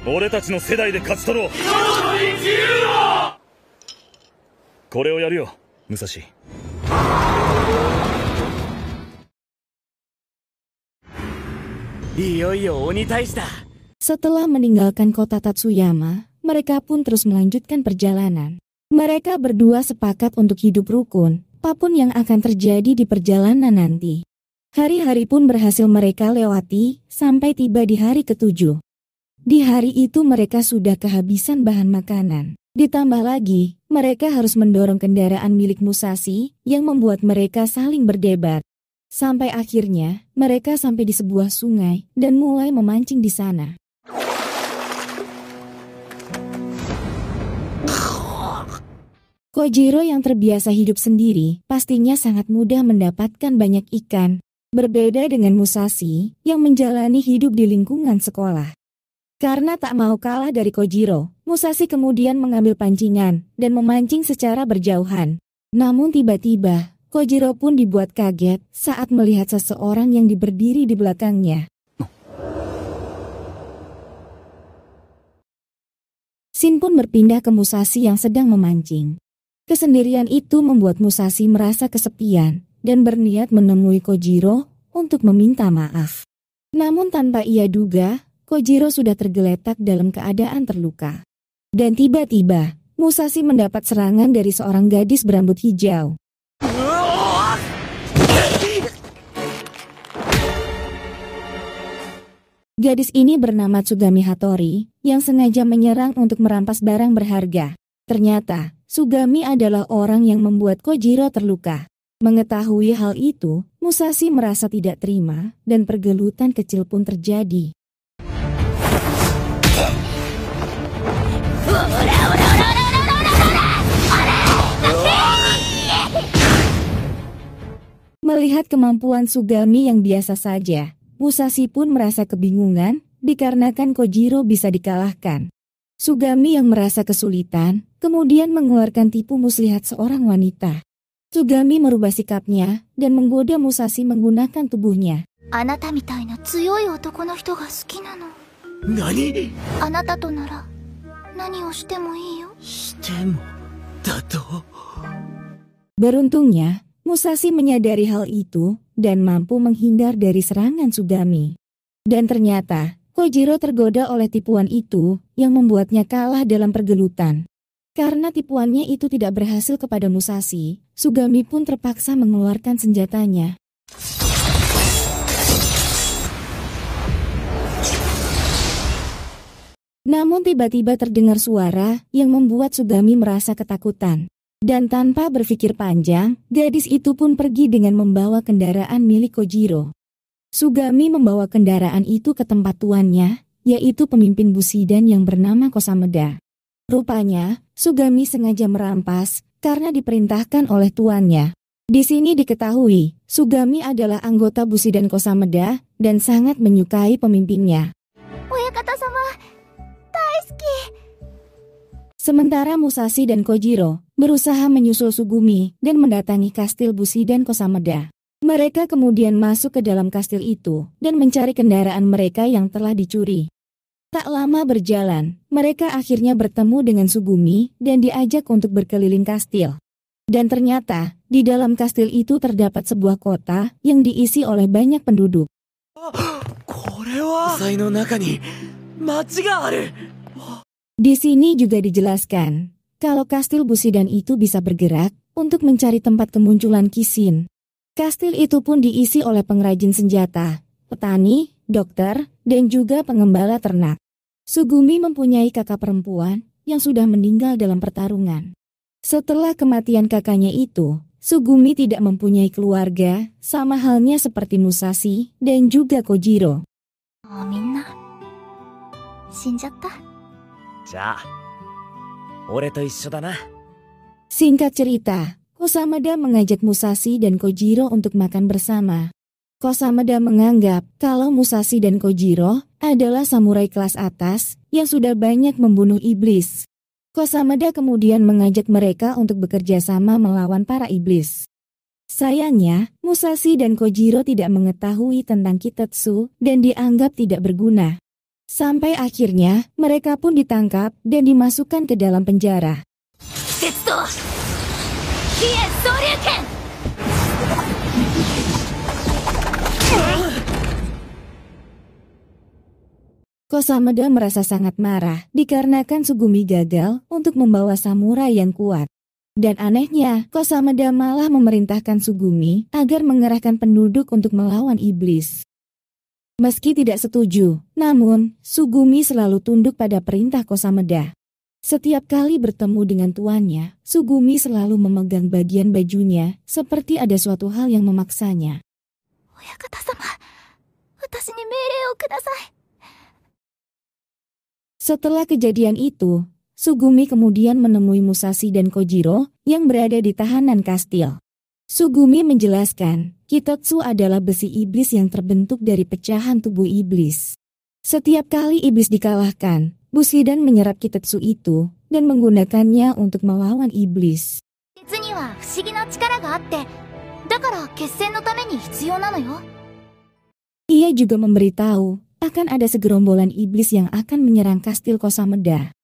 俺たちの世代で勝ち取ろう。これをやるよ、武蔵。いよいよ鬼退治だ。Setelah meninggalkan kota Tatsuyama, mereka pun terus melanjutkan perjalanan. Mereka berdua sepakat untuk hidup rukun, apapun yang akan terjadi di perjalanan nanti. Hari-hari pun berhasil mereka lewati, sampai tiba di hari ke-7. Di hari itu mereka sudah kehabisan bahan makanan. Ditambah lagi, mereka harus mendorong kendaraan milik Musashi yang membuat mereka saling berdebat. Sampai akhirnya, mereka sampai di sebuah sungai dan mulai memancing di sana. Kojiro yang terbiasa hidup sendiri pastinya sangat mudah mendapatkan banyak ikan. Berbeda dengan Musashi yang menjalani hidup di lingkungan sekolah. Karena tak mau kalah dari Kojiro, Musashi kemudian mengambil pancingan dan memancing secara berjauhan. Namun tiba-tiba, Kojiro pun dibuat kaget saat melihat seseorang yang berdiri di belakangnya. Shin pun berpindah ke Musashi yang sedang memancing. Kesendirian itu membuat Musashi merasa kesepian dan berniat menemui Kojiro untuk meminta maaf. Namun tanpa ia duga, Kojiro sudah tergeletak dalam keadaan terluka. Dan tiba-tiba, Musashi mendapat serangan dari seorang gadis berambut hijau. Gadis ini bernama Tsugami Hattori, yang sengaja menyerang untuk merampas barang berharga. Ternyata, Tsugami adalah orang yang membuat Kojiro terluka. Mengetahui hal itu, Musashi merasa tidak terima, dan pergelutan kecil pun terjadi. Melihat kemampuan Tsugami yang biasa saja, Musashi pun merasa kebingungan dikarenakan Kojiro bisa dikalahkan. Tsugami yang merasa kesulitan, kemudian mengeluarkan tipu muslihat seorang wanita. Tsugami merubah sikapnya dan menggoda Musashi menggunakan tubuhnya. Anata mitai na tsuyoi otoko no hito ga suki nano. Nani? Anata to nara nani o shite mo ii yo. Shitemo da to. Beruntungnya, Musashi menyadari hal itu dan mampu menghindar dari serangan Tsugami. Dan ternyata, Kojiro tergoda oleh tipuan itu yang membuatnya kalah dalam pergelutan. Karena tipuannya itu tidak berhasil kepada Musashi, Tsugami pun terpaksa mengeluarkan senjatanya. Namun tiba-tiba terdengar suara yang membuat Tsugami merasa ketakutan. Dan tanpa berpikir panjang, gadis itu pun pergi dengan membawa kendaraan milik Kojiro. Tsugami membawa kendaraan itu ke tempat tuannya, yaitu pemimpin Bushidan yang bernama Kosameda. Rupanya, Tsugami sengaja merampas karena diperintahkan oleh tuannya. Di sini diketahui, Tsugami adalah anggota Bushidan Kosameda dan sangat menyukai pemimpinnya. Oyakata-sama, daisuki. Sementara Musashi dan Kojiro berusaha menyusul Tsugumi dan mendatangi kastil Bushidan Kosameda. Mereka kemudian masuk ke dalam kastil itu dan mencari kendaraan mereka yang telah dicuri. Tak lama berjalan, mereka akhirnya bertemu dengan Tsugumi dan diajak untuk berkeliling kastil. Dan ternyata, di dalam kastil itu terdapat sebuah kota yang diisi oleh banyak penduduk. Di sini juga dijelaskan, kalau kastil Bushidan itu bisa bergerak untuk mencari tempat kemunculan Kishin. Kastil itu pun diisi oleh pengrajin senjata, petani, dokter, dan juga pengembala ternak. Tsugumi mempunyai kakak perempuan yang sudah meninggal dalam pertarungan. Setelah kematian kakaknya itu, Tsugumi tidak mempunyai keluarga, sama halnya seperti Musashi dan juga Kojiro. Oh, minna shinjatta. Singkat cerita, Kosameda mengajak Musashi dan Kojiro untuk makan bersama. Kosameda menganggap kalau Musashi dan Kojiro adalah samurai kelas atas yang sudah banyak membunuh iblis. Kosameda kemudian mengajak mereka untuk bekerja sama melawan para iblis. Sayangnya, Musashi dan Kojiro tidak mengetahui tentang Kitetsu dan dianggap tidak berguna. Sampai akhirnya mereka pun ditangkap dan dimasukkan ke dalam penjara. 節と飛燕総流拳 Kosameda merasa sangat marah dikarenakan Sugumi gagal untuk membawa samurai yang kuat. Dan anehnya, Kosameda malah memerintahkan Sugumi agar mengerahkan penduduk untuk melawan iblis. Meski tidak setuju, namun Sugumi selalu tunduk pada perintah Kosameda. Setiap kali bertemu dengan tuannya, Sugumi selalu memegang bagian bajunya seperti ada suatu hal yang memaksanya. 親方様、私に命令をください。 Setelah kejadian itu, Sugumi kemudian menemui Musashi dan Kojiro yang berada di tahanan kastil. Sugumi menjelaskan, Kitetsu adalah besi iblis yang terbentuk dari pecahan tubuh iblis. Setiap kali iblis dikalahkan, Bushidan menyerap Kitetsu itu dan menggunakannya untuk melawan iblis. 鉄には不思議な力があって、だから決戦のために必要なのよ。 Ia juga memberitahu akan ada segerombolan iblis yang akan menyerang kastil Kosameda.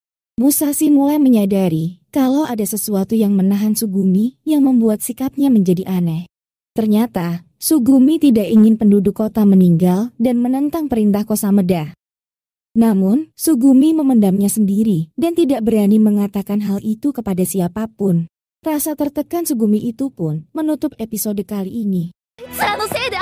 Musashi mulai menyadari kalau ada sesuatu yang menahan Sugumi yang membuat sikapnya menjadi aneh. Ternyata, Sugumi tidak ingin penduduk kota meninggal dan menentang perintah Kosameda. Namun, Sugumi memendamnya sendiri dan tidak berani mengatakan hal itu kepada siapapun. Rasa tertekan Sugumi itu pun menutup episode kali ini. あいつらのせいで